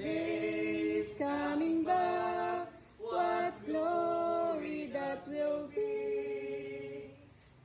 is coming back. What glory that will be.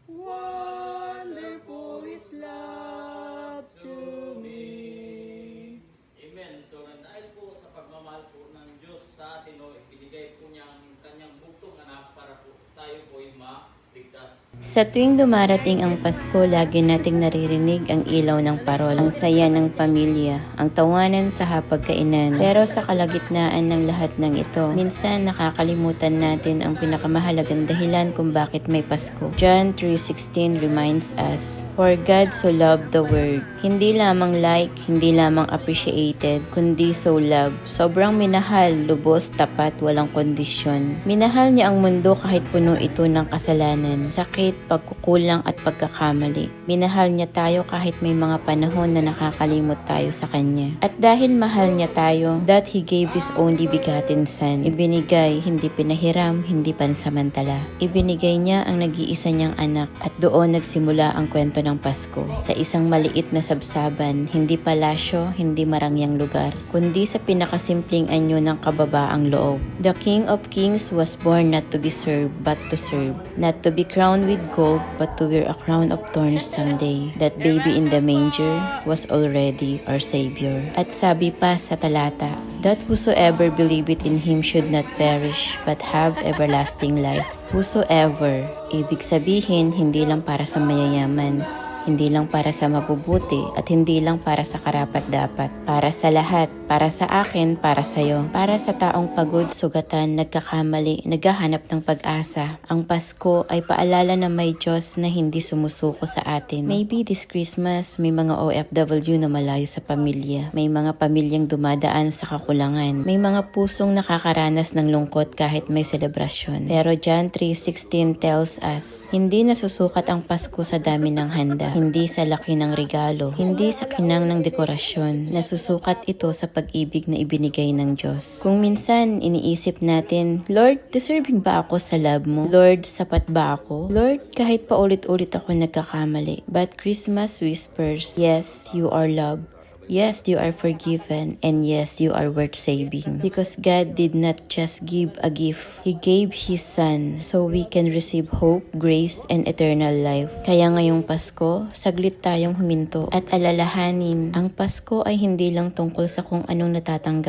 Wonderful is love to me. Amen. So, dahil po sa pagmamahal po ng Diyos sa atin, ibinigay po niya ang kanyang bugtong anak para po tayo po ay maligtas. Sa tuwing dumarating ang Pasko, lagi nating naririnig ang ilaw ng parol, ang saya ng pamilya, ang tawanan sa hapagkainan. Pero sa kalagitnaan ng lahat ng ito, minsan nakakalimutan natin ang pinakamahalagang dahilan kung bakit may Pasko. John 3:16 reminds us, "For God so loved the world." Hindi lamang like, hindi lamang appreciated, kundi so love. Sobrang minahal, lubos, tapat, walang kondisyon. Minahal niya ang mundo kahit puno ito ng kasalanan, sakit, pagkukulang at pagkakamali. Minahal niya tayo kahit may mga panahon na nakakalimot tayo sa Kanya. At dahil mahal niya tayo, that He gave His only begotten Son. Ibinigay, hindi pinahiram, hindi pansamantala. Ibinigay niya ang nag-iisa niyang anak at doon nagsimula ang kwento ng Pasko. Sa isang maliit na sabsaban, hindi palasyo, hindi marangyang lugar, kundi sa pinakasimpleng anyo ng kababaang loob. The King of Kings was born not to be served, but to serve. Not to be crowned with gold, but to wear a crown of thorns someday. That baby in the manger was already our Savior. At sabi pa sa talata, that whosoever believeth in Him should not perish, but have everlasting life. Whosoever, ibig sabihin hindi lang para sa mayayaman, hindi lang para sa mabubuti, at hindi lang para sa karapat-dapat. Para sa lahat, para sa akin, para sa'yo. Para sa taong pagod, sugatan, nagkakamali, naghahanap ng pag-asa. Ang Pasko ay paalala na may Diyos na hindi sumusuko sa atin. Maybe this Christmas, may mga OFW na malayo sa pamilya. May mga pamilyang dumadaan sa kakulangan. May mga pusong nakakaranas ng lungkot kahit may selebrasyon. Pero John 3:16 tells us, hindi nasusukat ang Pasko sa dami ng handa. Hindi sa laki ng regalo, hindi sa kinang ng dekorasyon. Nasusukat ito sa pag-ibig na ibinigay ng Diyos. Kung minsan iniisip natin, Lord, deserving ba ako sa love mo? Lord, sapat ba ako? Lord, kahit pa ulit-ulit ako nagkakamali. But Christmas whispers, yes, you are loved. Yes, you are forgiven, and yes, you are worth saving. Because God did not just give a gift, He gave His Son so we can receive hope, grace, and eternal life. Kaya ngayong Pasko, saglit tayong huminto at alalahanin, ang Pasko ay hindi lang tungkol sa kung anong natatanggap